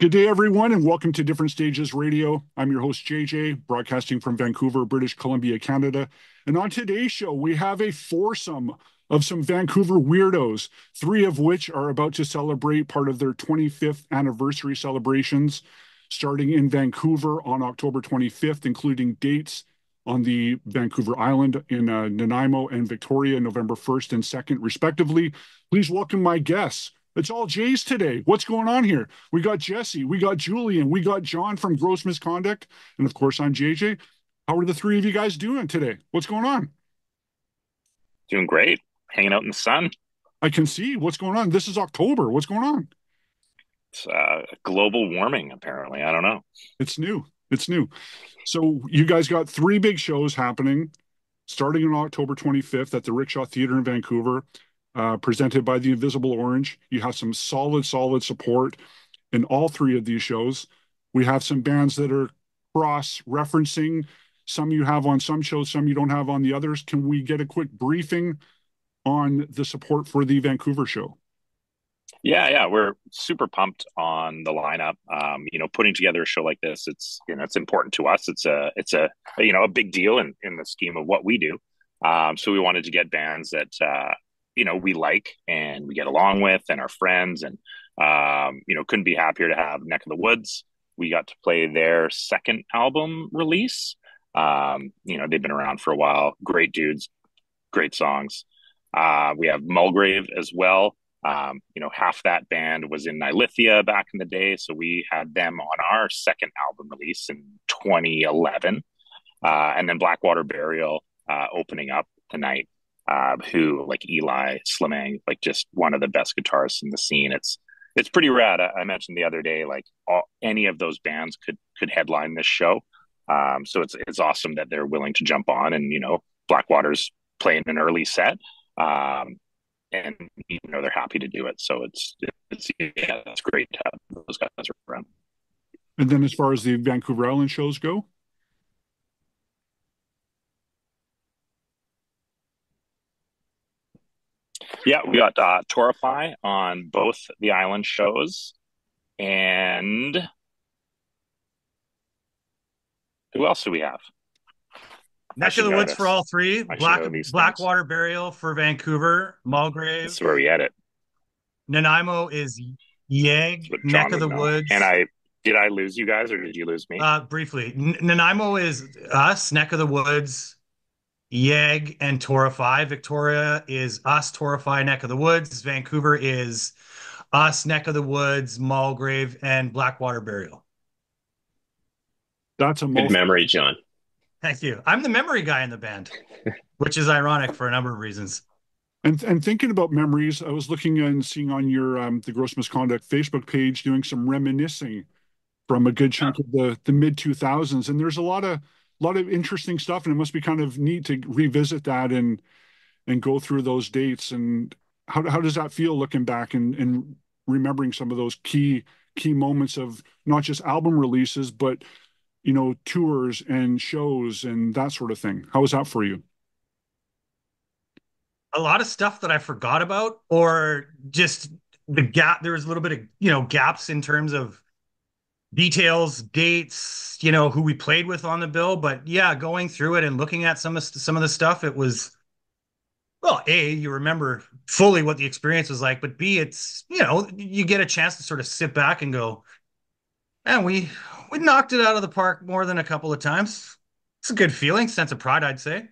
Good day, everyone, and welcome to Different Stages Radio. I'm your host, JJ, broadcasting from Vancouver, British Columbia, Canada. And on today's show, we have a foursome of some Vancouver weirdos, three of which are about to celebrate part of their 25th anniversary celebrations, starting in Vancouver on October 25th, including dates on the Vancouver Island in Nanaimo and Victoria, November 1st and 2nd, respectively. Please welcome my guests. It's all J's today. What's going on here? We got Jesse, we got Julian, we got John from Gross Misconduct, and of course I'm JJ. How are the three of you guys doing today? What's going on? Doing great. Hanging out in the sun. I can see what's going on. This is October. What's going on? It's global warming, apparently. I don't know. It's new. It's new. So you guys got three big shows happening starting on October 25th at the Rickshaw Theatre in Vancouver, presented by the Invisible Orange. You have some solid support in all three of these shows. We have some bands that are cross-referencing. Some you have on some shows, some you don't have on the others. Can we get a quick briefing on the support for the Vancouver show? Yeah, we're super pumped on the lineup. Putting together a show like this, it's important to us. It's a a big deal in the scheme of what we do. So we wanted to get bands that we like and we get along with and are friends, and couldn't be happier to have Neck of the Woods. We got to play their second album release. They've been around for a while. Great dudes, great songs. We have Mulgrave as well. Half that band was in Nilithia back in the day, so we had them on our second album release in 2011, and then Blackwater Burial opening up tonight. Who, like Eli Slimang, like just one of the best guitarists in the scene. It's pretty rad. I mentioned the other day, like any of those bands could headline this show. So it's awesome that they're willing to jump on, and Blackwater's playing an early set. And they're happy to do it. So it's great to have those guys around. And then as far as the Vancouver Island shows go? Yeah, we got Torify on both the island shows. And who else do we have? Neck of the Woods for all three. Blackwater Burial for Vancouver. Mulgrave. That's where we had it. Nanaimo is Yeg. Neck of the Woods. And did I lose you guys, or did you lose me? Briefly. Nanaimo is us, Neck of the Woods, Yeg, and Torify. Victoria is us, Torify, Neck of the Woods. Vancouver is us, Neck of the Woods, Mulgrave, and Blackwater Burial. That's a good memory, John. Thank you. I'm the memory guy in the band, which is ironic for a number of reasons. And thinking about memories, I was looking and seeing on your the Gross Misconduct Facebook page, doing some reminiscing from a good chunk of the mid 2000s, and there's a lot of interesting stuff, and it must be kind of neat to revisit that and go through those dates. And how does that feel looking back and remembering some of those key moments of not just album releases, but tours and shows and that sort of thing? How was that for you? A lot of stuff that I forgot about, or just the gap. There was a little bit of, gaps in terms of details, dates, who we played with on the bill. But yeah, going through it and looking at some of the stuff, it was, well, A, you remember fully what the experience was like, but B, it's, you get a chance to sort of sit back and go, and we knocked it out of the park more than a couple of times. It's a good feeling, sense of pride, I'd say.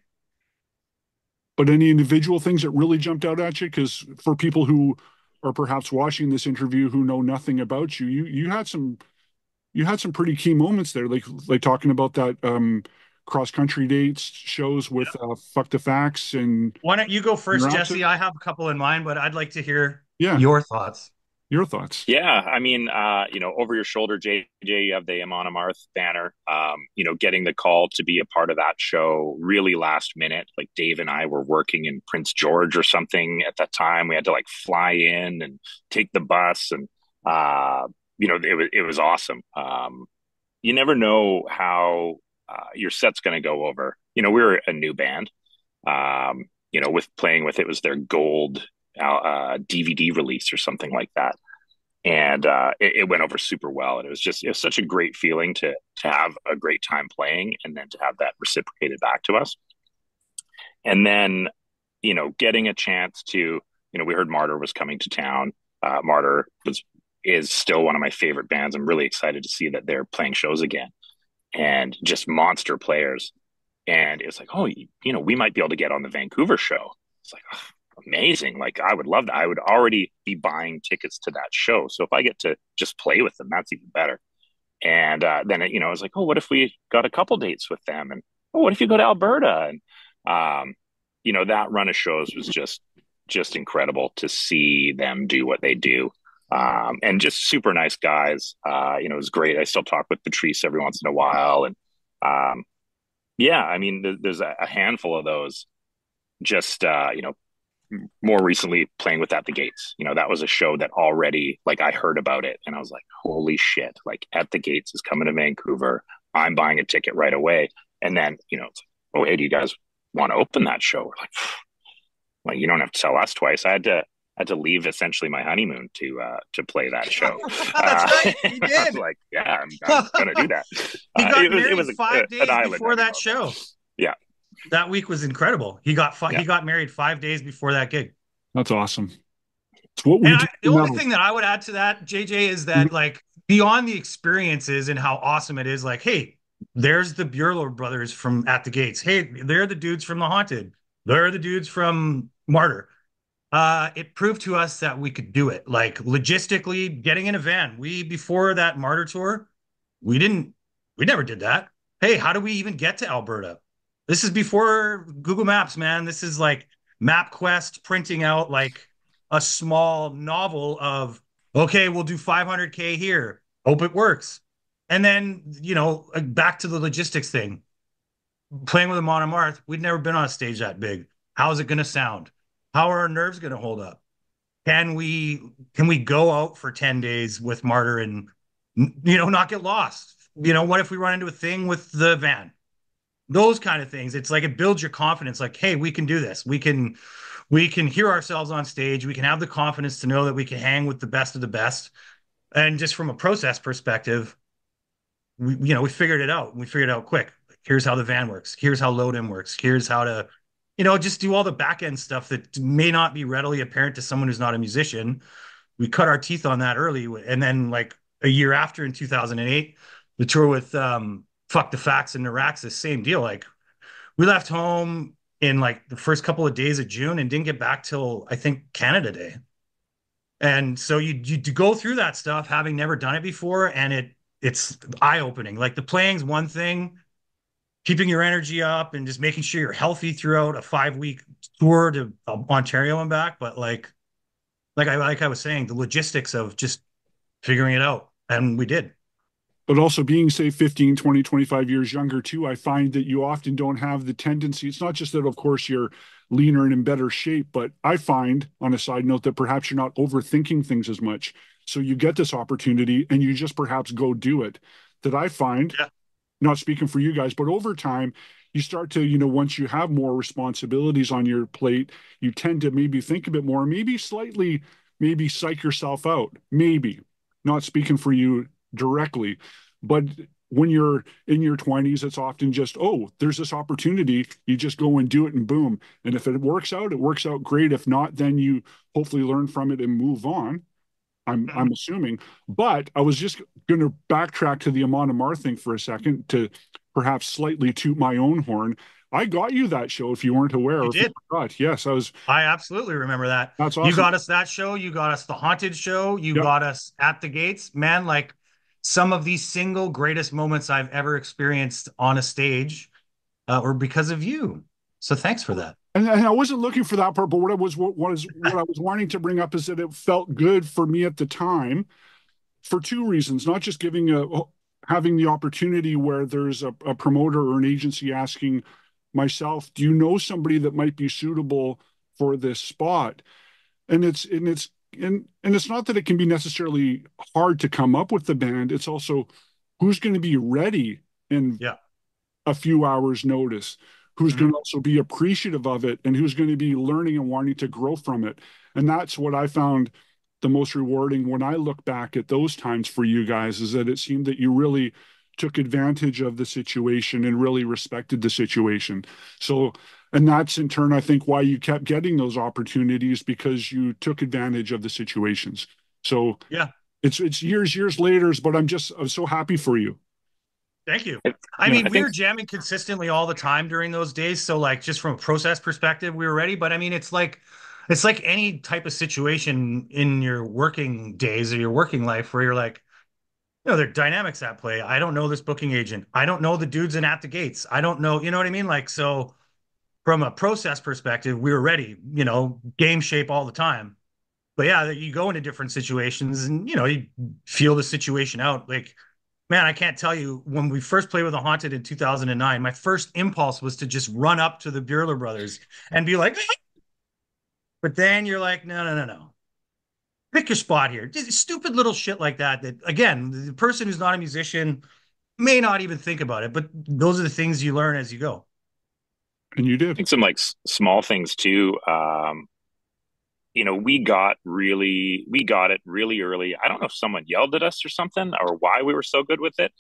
But any individual things that really jumped out at you? Because for people who are perhaps watching this interview who know nothing about you, you had some pretty key moments there, like talking about that cross country dates shows with Fuck the Facts. And why don't you go first, Jesse? I have a couple in mind, but I'd like to hear your thoughts. Your thoughts. Yeah, I mean, over your shoulder, JJ, you have the Amon Amarth banner. Getting the call to be a part of that show really last minute. Like Dave and I were working in Prince George or something at that time. We had to fly in and take the bus, and it was awesome. You never know how your set's going to go over. We were a new band. With playing with it was their gold DVD release or something like that. and it went over super well. And it was such a great feeling to have a great time playing, and then to have that reciprocated back to us. And then, getting a chance to, we heard Martyr was coming to town. Martyr is still one of my favorite bands. I'm really excited to see that they're playing shows again, and just monster players. And it's like, oh, we might be able to get on the Vancouver show. It's like, oh, amazing. Like, I would love that. I would already be buying tickets to that show. So if I get to just play with them, that's even better. And then, I was like, oh, what if we got a couple dates with them? And, oh, what if you go to Alberta? And, that run of shows was just incredible to see them do what they do. And just super nice guys. It was great. I still talk with Patrice every once in a while. And, yeah, I mean, there's a handful of those. Just more recently playing with At the Gates. That was a show that already, like, I heard about it and I was like, holy shit! Like, At the Gates is coming to Vancouver. I'm buying a ticket right away. And then it's like, oh, hey, do you guys want to open that show? We're like, well, you don't have to tell us twice. I had to leave essentially my honeymoon to play that show. That's right, he did. I was like, yeah, I'm gonna do that. He got married 5 days an before that show. Yeah, that week was incredible. He got married 5 days before that gig. That's awesome. It's what we do. The only thing that I would add to that, JJ, is that like beyond the experiences and how awesome it is, like, hey, there's the Bureau brothers from At the Gates. Hey, they're the dudes from The Haunted. They're the dudes from Martyr. It proved to us that we could do it. Like, logistically, getting in a van. Before that Martyr tour, we never did that. Hey, how do we even get to Alberta? This is before Google Maps, man. This is like MapQuest printing out like a small novel of, okay, we'll do 500K here. Hope it works. And then, back to the logistics thing. Playing with Amon Amarth, we'd never been on a stage that big. How is it going to sound? How are our nerves going to hold up? Can we go out for 10 days with Martyr and, not get lost? What if we run into a thing with the van? Those kind of things. It's like, it builds your confidence. Like, hey, we can do this. We can hear ourselves on stage. We can have the confidence to know that we can hang with the best of the best. And just from a process perspective, we figured it out. We figured it out quick. Here's how the van works. Here's how load-in works. Here's how to, just do all the back end stuff that may not be readily apparent to someone who's not a musician. We cut our teeth on that early. And then like a year after, in 2008, the tour with Fuck the Facts and Neuraxis, same deal. Like, we left home in like the first couple of days of June and didn't get back till, I think, Canada Day. And so you go through that stuff having never done it before, and it's eye-opening. Like, the playing's one thing, keeping your energy up and just making sure you're healthy throughout a 5-week tour to Ontario and back. But like I was saying, the logistics of just figuring it out, and we did. But also being, say, 15, 20, 25 years younger too, I find that you often don't have the tendency. It's not just that, of course, you're leaner and in better shape, but I find, on a side note, that perhaps you're not overthinking things as much. So you get this opportunity and you just perhaps go do it. That I find, not speaking for you guys, but over time, you start to, once you have more responsibilities on your plate, you tend to maybe think a bit more, maybe slightly, maybe psych yourself out. Maybe. Not speaking for you directly, but when you're in your 20s, it's often just, oh, there's this opportunity. You just go and do it and boom. And if it works out great. If not, then you hopefully learn from it and move on. I'm assuming. But I was just going to backtrack to the Amon Amarth thing for a second to perhaps slightly toot my own horn. I got you that show if you weren't aware. You did. Yes, I absolutely remember that. That's awesome. You got us that show. You got us the Haunted show. You got us At the Gates. Man, like, some of the single greatest moments I've ever experienced on a stage were because of you. So thanks for that. And I wasn't looking for that part, but what I was wanting to bring up is that it felt good for me at the time for two reasons. Not just having the opportunity where there's a promoter or an agency asking myself, do you know somebody that might be suitable for this spot? And it's not that it can be necessarily hard to come up with the band. It's also who's going to be ready in a few hours' notice, who's going to also be appreciative of it, and who's going to be learning and wanting to grow from it. And that's what I found the most rewarding when I look back at those times for you guys is that it seemed that you really took advantage of the situation and really respected the situation. So, and that's in turn, I think, why you kept getting those opportunities, because you took advantage of the situations. So Yeah. it's years later, but I'm so happy for you. Thank you. Yeah. We were jamming consistently all the time during those days. So like just from a process perspective, we were ready. But I mean, it's like any type of situation in your working days or your working life where you're like, there are dynamics at play. I don't know this booking agent. I don't know the dudes in at the gates. I don't know, you know what I mean? Like, so from a process perspective, we were ready, game shape all the time. But yeah, you go into different situations and, you feel the situation out. Like, man, I can't tell you, when we first played with the Haunted in 2009, my first impulse was to just run up to the Bueller brothers and be like, but then you're like, no. Pick your spot here. Just stupid little shit like that. That, again, the person who's not a musician may not even think about it, but those are the things you learn as you go. And you did. I think some like small things too. We got it really early. I don't know if someone yelled at us or something, or why we were so good with it.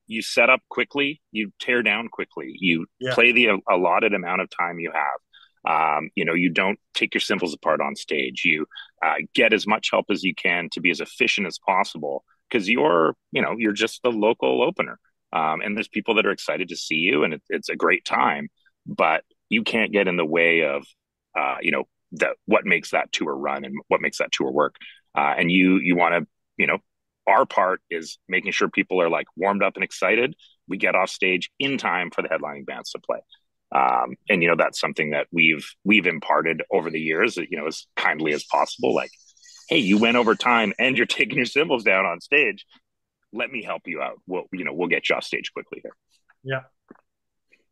You set up quickly, you tear down quickly, you play the allotted amount of time you have. You don't take your cymbals apart on stage. You get as much help as you can to be as efficient as possible, because you're just the local opener. And there's people that are excited to see you, and it's a great time, but you can't get in the way of, what makes that tour run and what makes that tour work. And you want to, our part is making sure people are like warmed up and excited. We get off stage in time for the headlining bands to play. And that's something that we've imparted over the years, as kindly as possible. Like, hey, you went over time and you're taking your cymbals down on stage. Let me help you out. We'll get you off stage quickly here. Yeah.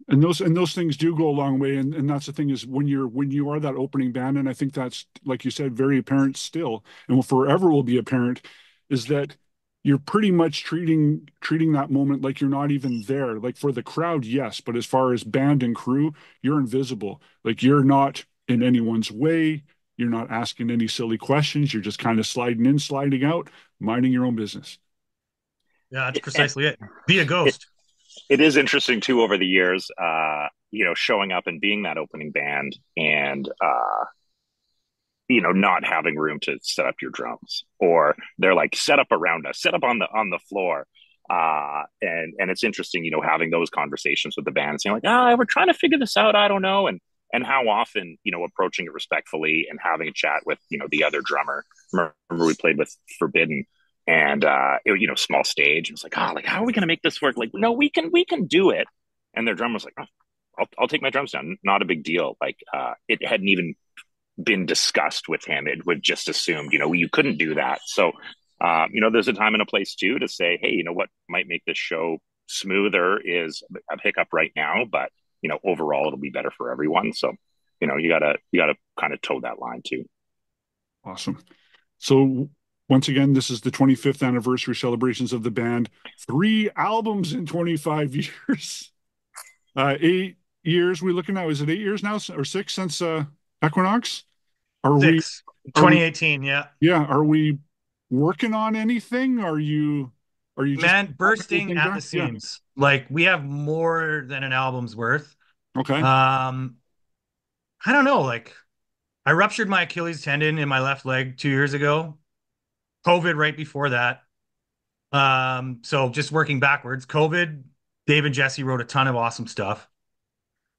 And those things do go a long way. And that's the thing, is when you are that opening band, and I think that's, like you said, very apparent still, and will forever will be apparent, is that you're pretty much treating that moment like you're not even there. Like, for the crowd, yes, but as far as band and crew, you're invisible. Like, you're not in anyone's way. You're not asking any silly questions. You're just kind of sliding in, sliding out, minding your own business. Yeah, that's precisely it. Be a ghost. It is interesting too, over the years, showing up and being that opening band, and not having room to set up your drums, or they're like, set up around us, set up on the floor. And it's interesting, having those conversations with the band and saying like, we're trying to figure this out. I don't know. And how often, approaching it respectfully and having a chat with, the other drummer. Remember we played with Forbidden, and small stage. It was like, how are we going to make this work? Like, no, we can do it. And their drummer was like, I'll take my drums down. Not a big deal. Like, it hadn't even been discussed with him. It would just assumed, you couldn't do that. So, there's a time and a place too to say, hey, what might make this show smoother is a hiccup right now, but overall it'll be better for everyone. So, you gotta kind of toe that line too. Awesome. So, once again, this is the 25th anniversary celebrations of the band. 3 albums in 25 years. 8 years. We're looking at, is it 8 years now, or 6 since Equinox? Are 6. 2018, yeah. Yeah. Are we working on anything? Are you just bursting at the seams? Yeah. Like, we have more than an album's worth. Okay. I don't know. Like, I ruptured my Achilles tendon in my left leg 2 years ago. COVID right before that. So just working backwards. COVID, Dave and Jesse wrote a ton of awesome stuff.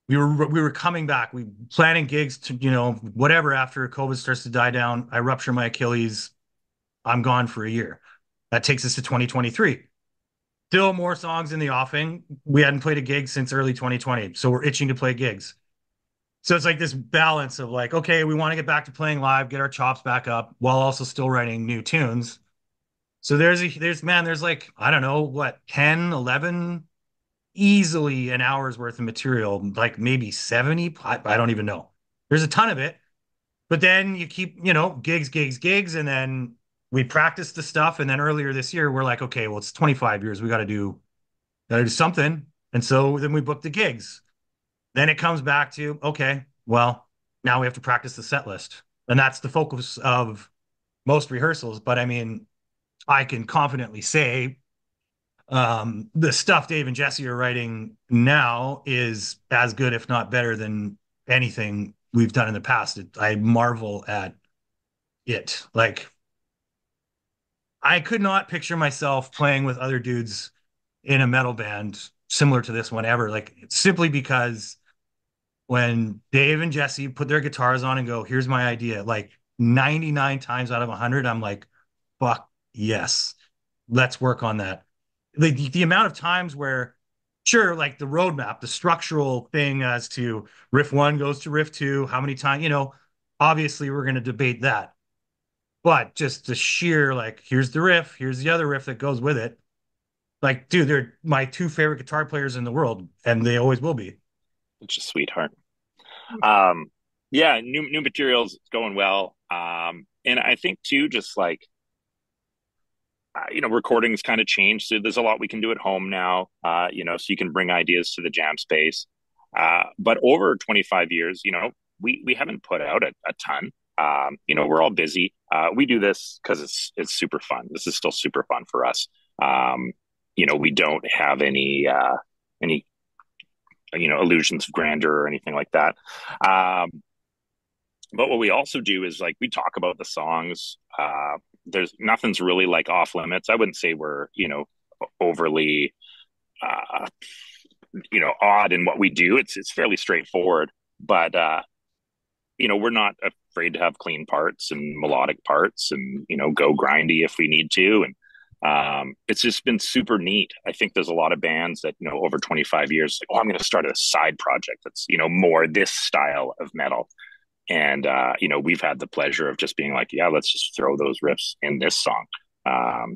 We were coming back. We planning gigs to, whatever, after COVID starts to die down. I rupture my Achilles. I'm gone for a year. That takes us to 2023. Still more songs in the offing. We hadn't played a gig since early 2020. So we're itching to play gigs. So it's like this balance of like, okay, we want to get back to playing live, get our chops back up, while also still writing new tunes. So there's like, I don't know, 10, 11, easily an hour's worth of material, like maybe 70. I don't even know. There's a ton of it. But then you keep, gigs. And then we practice the stuff. And then earlier this year, we're like, okay, well, it's 25 years. We got to do something. And so then we book the gigs. Then it comes back to, okay, well, now we have to practice the set list. And that's the focus of most rehearsals, but I mean, I can confidently say the stuff Dave and Jesse are writing now is as good, if not better, than anything we've done in the past. I marvel at it. Like, I could not picture myself playing with other dudes in a metal band similar to this one ever. Like, simply because when Dave and Jesse put their guitars on and go, here's my idea, like 99 times out of 100, I'm like, fuck yes, let's work on that. The amount of times where, sure, like the roadmap, the structural thing as to riff one goes to riff two, how many times, obviously we're going to debate that. But just the sheer, like, here's the riff, here's the other riff that goes with it. Like, dude, they're my two favorite guitar players in the world, and they always will be. It's a sweetheart. Um, yeah, new materials going well. And I think too, just like recordings kind of changed. So there's a lot we can do at home now. So you can bring ideas to the jam space. But over 25 years, we haven't put out a ton. We're all busy. We do this because it's super fun. This is still super fun for us. We don't have any illusions of grandeur or anything like that. But what we also do is like we talk about the songs. There's nothing's really like off limits. I wouldn't say we're overly odd in what we do. It's fairly straightforward, but we're not afraid to have clean parts and melodic parts and go grindy if we need to. And it's just been super neat. I think there's a lot of bands that over 25 years like, oh, I'm going to start a side project that's more this style of metal. And we've had the pleasure of just being like, yeah, let's just throw those riffs in this song. So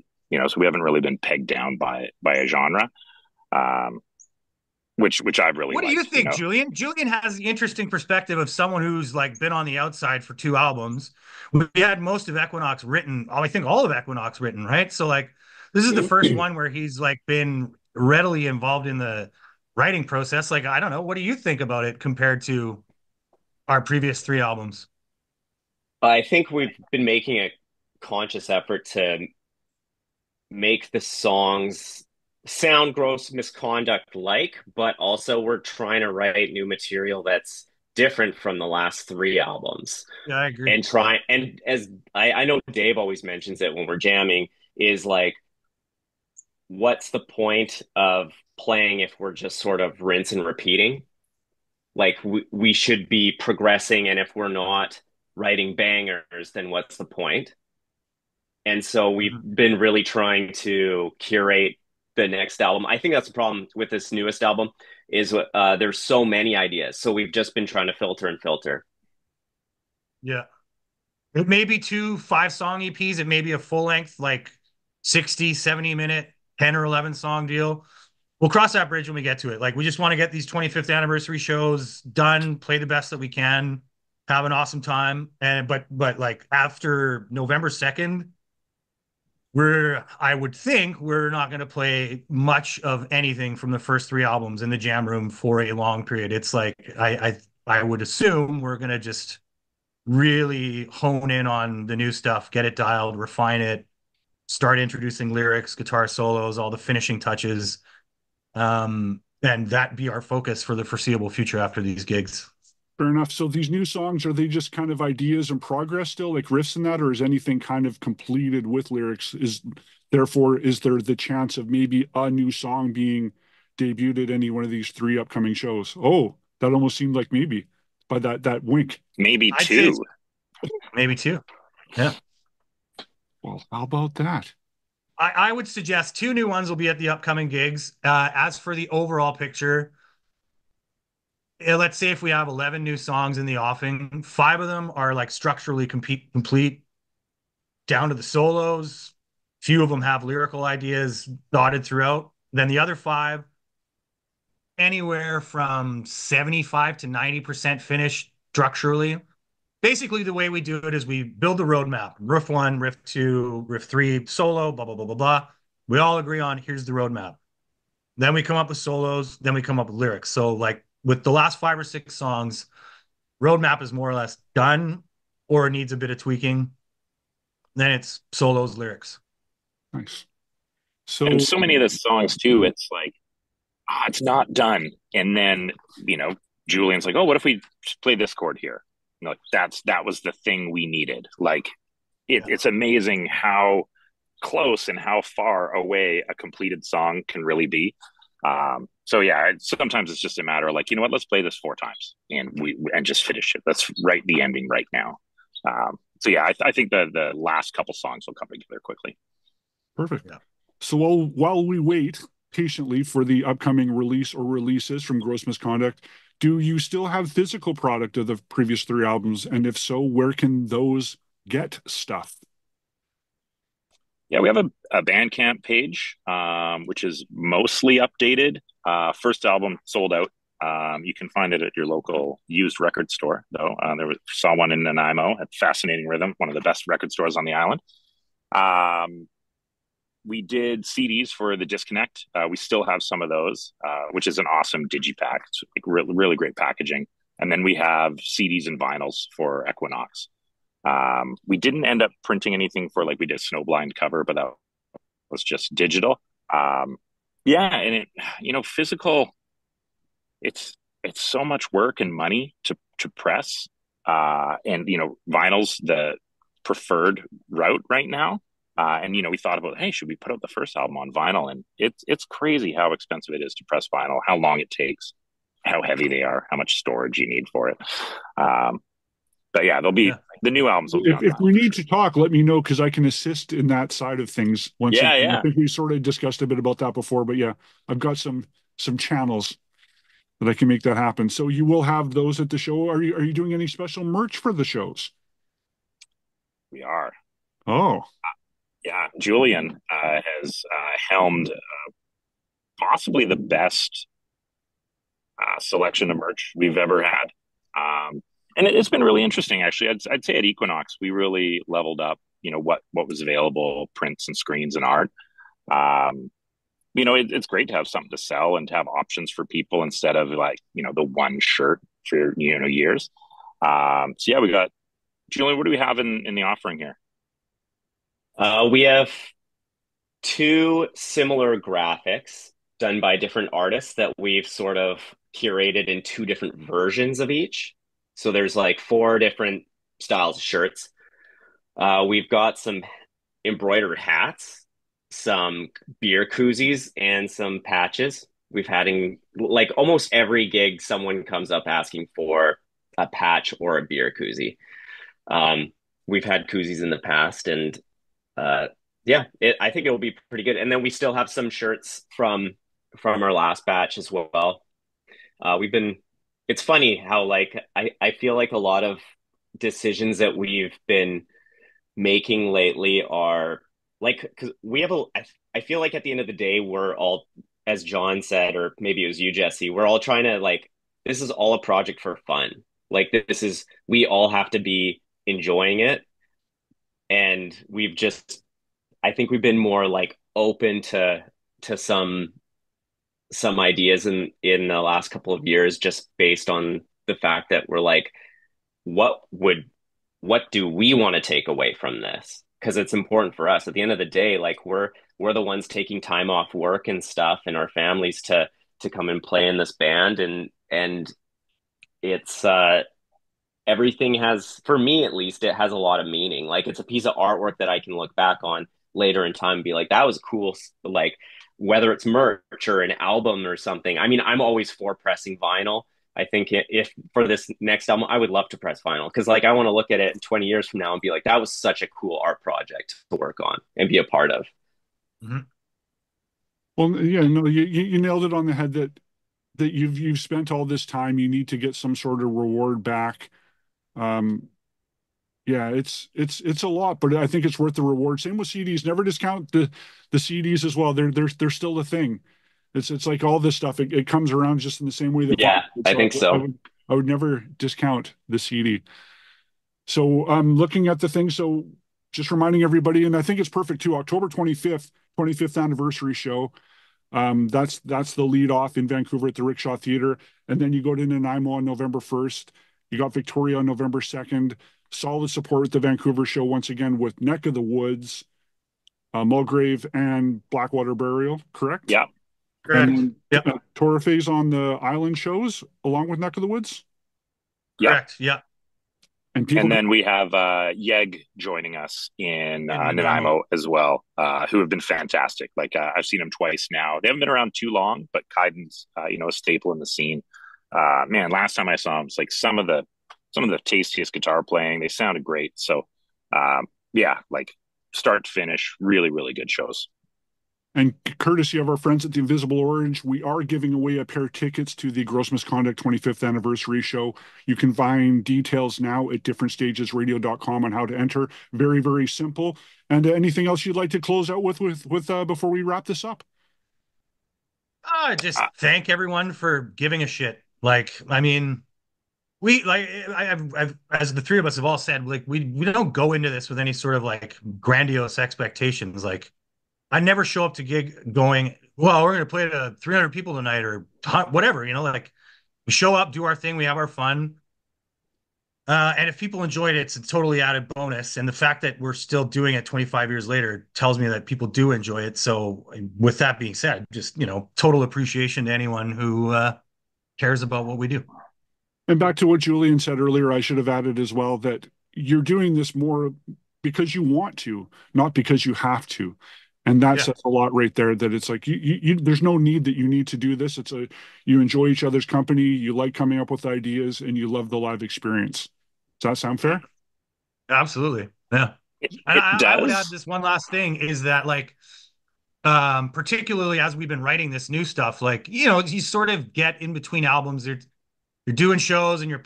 we haven't really been pegged down by a genre, which I've really. What do liked, you think, Julian? Julian has the interesting perspective of someone who's like been on the outside for 2 albums. We had most of Equinox written. I think all of Equinox written, right? So like, this is the first one where he's like been readily involved in the writing process. Like, I don't know. What do you think about it compared to our previous 3 albums? I think we've been making a conscious effort to make the songs sound gross misconduct like, but also we're trying to write new material that's different from the last 3 albums. Yeah, I agree. And as I know Dave always mentions it when we're jamming, is like, what's the point of playing if we're just sort of rinse and repeating? Like we should be progressing, and if we're not writing bangers, then what's the point? And so we've been really trying to curate the next album. I think that's the problem with this newest album is there's so many ideas. So we've just been trying to filter and filter. Yeah. It may be 2 5-song EPs. It may be a full length, like 60, 70-minute, 10 or 11 song deal. We'll cross that bridge when we get to it. Like, we just want to get these 25th anniversary shows done, play the best that we can, have an awesome time. But like after November 2nd, I would think we're not going to play much of anything from the first 3 albums in the jam room for a long period. It's like, I would assume we're going to just really hone in on the new stuff, get it dialed, refine it, start introducing lyrics, guitar solos, all the finishing touches. And that be our focus for the foreseeable future after these gigs. Fair enough. So these new songs, are they just kind of ideas in progress still, like riffs and that, or is anything kind of completed with lyrics? Is there the chance of maybe a new song being debuted at any one of these 3 upcoming shows? Oh, that almost seemed like maybe by that wink. Maybe 2. Maybe 2. Yeah. Well, how about that? I would suggest 2 new ones will be at the upcoming gigs. As for the overall picture, let's say if we have 11 new songs in the offing, 5 of them are like structurally complete down to the solos. Few of them have lyrical ideas dotted throughout. Then the other 5, anywhere from 75 to 90% finished structurally. Basically, the way we do it is we build the roadmap. Riff 1, riff 2, riff 3, solo, blah, blah, blah, blah, blah. We all agree on here's the roadmap. Then we come up with solos. Then we come up with lyrics. So like with the last 5 or 6 songs, roadmap is more or less done or needs a bit of tweaking. Then it's solos, lyrics. Nice. And so many of the songs too, it's like, it's not done. And then, Julian's like, oh, what if we play this chord here? Like that was the thing we needed. Like it's amazing how close and how far away a completed song can really be. So yeah, sometimes it's just a matter of like, you know what, let's play this 4 times and and just finish it. Let's write the ending right now. So yeah, I think the last couple songs will come together quickly. Perfect. Yeah. So while we wait patiently for the upcoming release or releases from Gross Misconduct, do you still have physical product of the previous 3 albums? And if so, where can those get stuff? Yeah, we have a Bandcamp page, which is mostly updated. First album sold out. You can find it at your local used record store, though. Saw one in Nanaimo at Fascinating Rhythm, one of the best record stores on the island. We did CDs for the Disconnect. We still have some of those, which is an awesome digipack. It's like really great packaging. And then we have CDs and vinyls for Equinox. We didn't end up printing anything for like we did Snowblind cover, but that was just digital. And it, physical, it's so much work and money to press. And vinyl's the preferred route right now. And we thought about, hey, should we put out the first album on vinyl? And it's crazy how expensive it is to press vinyl, how long it takes, how heavy they are, how much storage you need for it. But yeah, there'll be the new albums. Will be if we need to talk, let me know because I can assist in that side of things. I think we sort of discussed a bit about that before, but yeah, I've got some channels that I can make that happen. So you will have those at the show. Are you doing any special merch for the shows? We are. Oh. Yeah, Julian has helmed possibly the best selection of merch we've ever had. And it's been really interesting, actually. I'd say at Equinox, we really leveled up, what was available, prints and screens and art. It's great to have something to sell and to have options for people instead of like, the one shirt for, years. So yeah, we got, Julian, what do we have in the offering here? We have 2 similar graphics done by different artists that we've sort of curated in 2 different versions of each. So there's like 4 different styles of shirts. We've got some embroidered hats, some beer koozies, and some patches. We've had in like almost every gig, someone comes up asking for a patch or a beer koozie. We've had koozies in the past, and I think it will be pretty good. And then we still have some shirts from our last batch as well. It's funny how like I feel like a lot of decisions that we've been making lately are like, because I feel like at the end of the day, we're all, as John said, or maybe it was you, Jesse, we're all trying to like, this is all a project for fun. Like we all have to be enjoying it. And I think we've been more like open to some ideas in the last couple of years, just based on the fact that we're like, what do we want to take away from this? Because it's important for us. At the end of the day, like we're the ones taking time off work and stuff, and our families to come and play in this band, and it's everything has, for me at least, it has a lot of meaning. Like it's a piece of artwork that I can look back on later in time and be like, that was cool. Like whether it's merch or an album or something. I mean, I'm always for pressing vinyl. I think if for this next album, I would love to press vinyl because like I want to look at it 20 years from now and be like, that was such a cool art project to work on and be a part of. Mm-hmm. Well, yeah, no, you nailed it on the head that you've spent all this time. You need to get some sort of reward back. Yeah, it's a lot, but I think it's worth the reward. Same with CDs. Never discount the CDs as well. They're still a thing. It's like all this stuff. It comes around just in the same way that I think so. I would never discount the CD. So I'm looking at the thing. So just reminding everybody, and I think it's perfect too. October 25th anniversary show. That's the lead off in Vancouver at the Rickshaw Theatre, and then you go to Nanaimo on November 1st. You got Victoria on November 2nd. solid support at the Vancouver show once again with Neck of the Woods, Mulgrave, and Blackwater Burial, correct? Yeah. Correct. And Yep. Torafes on the island shows along with Neck of the Woods? Correct. Yeah. And then we have Yeg joining us in Nanaimo. Nanaimo as well, who have been fantastic. Like I've seen them twice now. They haven't been around too long, but Kaiden's a staple in the scene. Man, last time I saw them, it's like some of the tastiest guitar playing. They sounded great. So yeah, like start to finish, really, really good shows. And courtesy of our friends at the Invisible Orange, we are giving away a pair of tickets to the Gross Misconduct 25th anniversary show. You can find details now at differentstagesradio.com on how to enter. Very, very simple. And anything else you'd like to close out with before we wrap this up? Just thank everyone for giving a shit. Like, I mean, I've as the three of us have all said, like we don't go into this with any sort of like grandiose expectations. Like, I never show up to gig going, well, we're going to play to 300 people tonight or whatever, like we show up, do our thing, we have our fun. And if people enjoyed it, it's a totally added bonus. And the fact that we're still doing it 25 years later tells me that people do enjoy it. So with that being said, just, total appreciation to anyone who cares about what we do. And back to what Julian said earlier, I should have added as well that you're doing this more because you want to, not because you have to. And that says a lot right there, that it's like there's no need that you need to do this. You enjoy each other's company, you like coming up with ideas, and you love the live experience. Does that sound fair? Absolutely. Yeah. I would add this one last thing is that like, particularly as we've been writing this new stuff, like, you sort of get in between albums. You're doing shows and you're,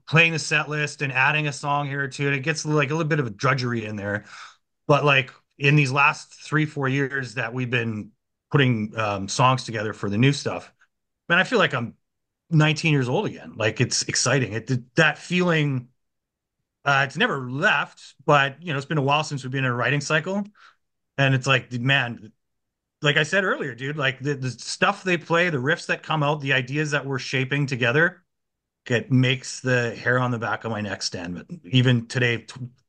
playing the set list and adding a song here or two. And it gets like a little bit of a drudgery in there. But like, in these last 3-4 years that we've been putting songs together for the new stuff, man, I feel like I'm 19 years old again. Like it's exciting. That feeling, it's never left, but it's been a while since we've been in a writing cycle. And it's like, man, like I said earlier, dude, like the stuff they play, the riffs that come out, the ideas that we're shaping together, it makes the hair on the back of my neck stand. But even today,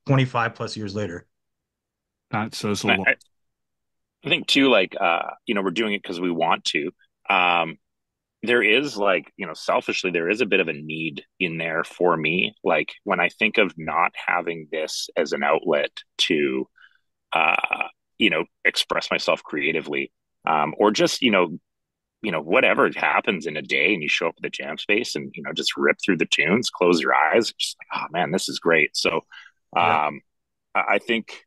25 plus years later. That says a lot. I think too, like, we're doing it because we want to. There is like, selfishly, there is a bit of a need in there for me. Like when I think of not having this as an outlet to, express myself creatively, or just, whatever happens in a day and you show up at the jam space and, just rip through the tunes, close your eyes, just like, oh man, this is great. So, I think,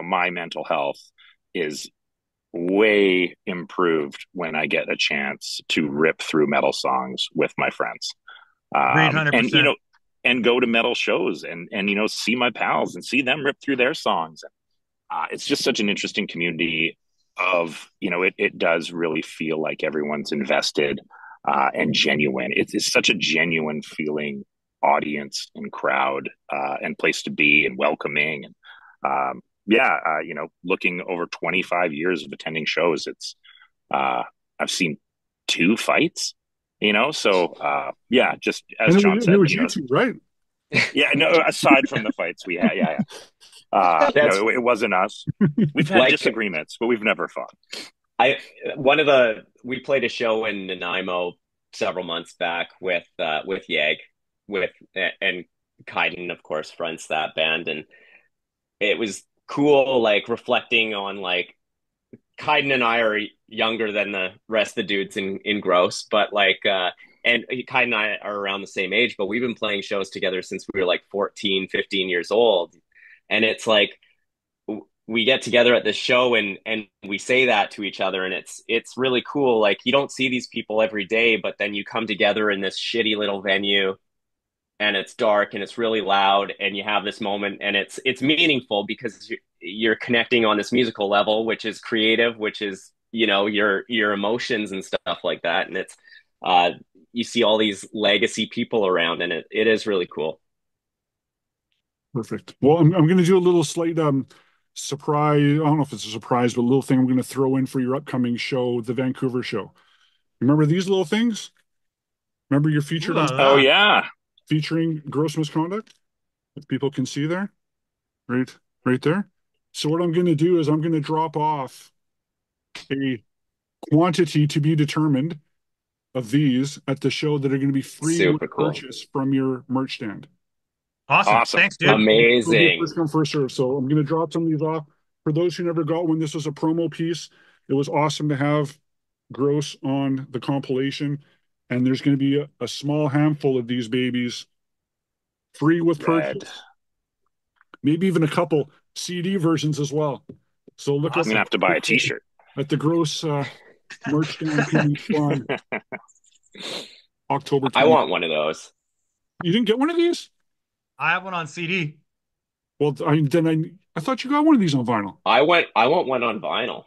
my mental health is way improved when I get a chance to rip through metal songs with my friends. 100%. And go to metal shows and see my pals and see them rip through their songs. It's just such an interesting community of, it does really feel like everyone's invested and genuine. It's such a genuine feeling audience and crowd and place to be and welcoming. And looking over 25 years of attending shows, it's I've seen 2 fights, so just as John said, it was you two, right? Yeah, no, aside from the fights we had, it wasn't us. We've had disagreements, but we've never fought. We played a show in Nanaimo several months back with Yeg, and Kaiden, of course, fronts that band, and it was cool, like reflecting on like Kaiden and I are younger than the rest of the dudes in Gross, but like and Kaiden and I are around the same age, but we've been playing shows together since we were like 14, 15 years old. And it's like we get together at this show and we say that to each other, and it's really cool. Like you don't see these people every day, but then you come together in this shitty little venue and it's dark and it's really loud and you have this moment and it's meaningful because you're connecting on this musical level, which is creative, which is, your emotions and stuff like that. And it's, you see all these legacy people around and it is really cool. Perfect. Well, I'm going to do a little slight surprise. I don't know if it's a surprise, but a little thing I'm going to throw in for your upcoming show, the Vancouver show. Remember these little things? Remember you're featured on. Oh yeah. featuring gross misconduct, if people can see there, right there. So what I'm going to do is I'm going to drop off a quantity to be determined of these at the show that are going to be free with Super cool. purchase from your merch stand. Awesome. Thanks, dude. Amazing. First come, first serve. So I'm going to drop some of these off. For those who never got one, this was a promo piece. It was awesome to have gross on the compilation. And there's going to be a small handful of these babies free with purchase. Maybe even a couple CD versions as well. So look, I'm going to have to buy a t-shirt at the gross merch stand coming fun. October 20th. I want one of those. You didn't get one of these? I have one on CD. Well, I thought you got one of these on vinyl. I want one on vinyl.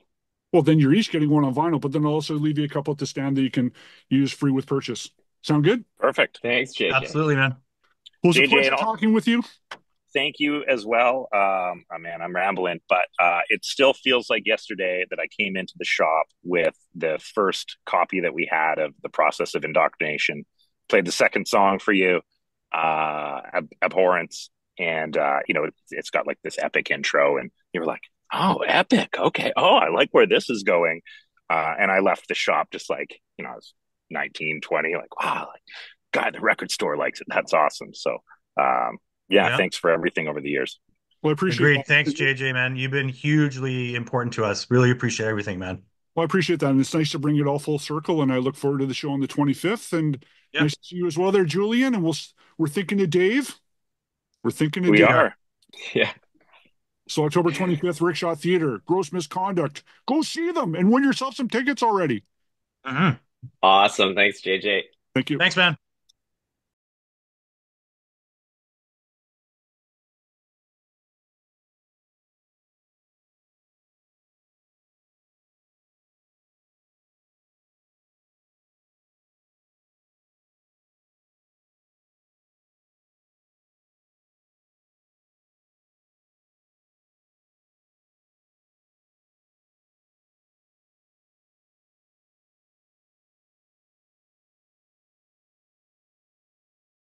Well, then you're each getting one on vinyl, but then I'll also leave you a couple at the stand that you can use free with purchase. Sound good? Perfect. Thanks, JJ. Absolutely, man. Well, it was a pleasure talking with you. Thank you as well. Man, I'm rambling, but it still feels like yesterday that I came into the shop with the first copy that we had of The Process of Indoctrination. Played the second song for you, Abhorrence, and it's got like this epic intro, and you were like, "Oh, epic! Okay, oh, I like where this is going." And I left the shop just like, I was 19, 20, like, wow, like, God, the record store likes it. That's awesome. So, yeah, thanks for everything over the years. Well, I appreciate it. Great. Thanks, JJ, man. You've been hugely important to us. Really appreciate everything, man. Well, I appreciate that. And it's nice to bring it all full circle. And I look forward to the show on the 25th. And nice to see you as well there, Julian. And we're thinking of Dave. We're thinking of Dave. We are. Yeah. So October 25th, Rickshaw Theater, Gross Misconduct. Go see them and win yourself some tickets already. Mm-hmm. Awesome. Thanks, JJ. Thank you. Thanks, man.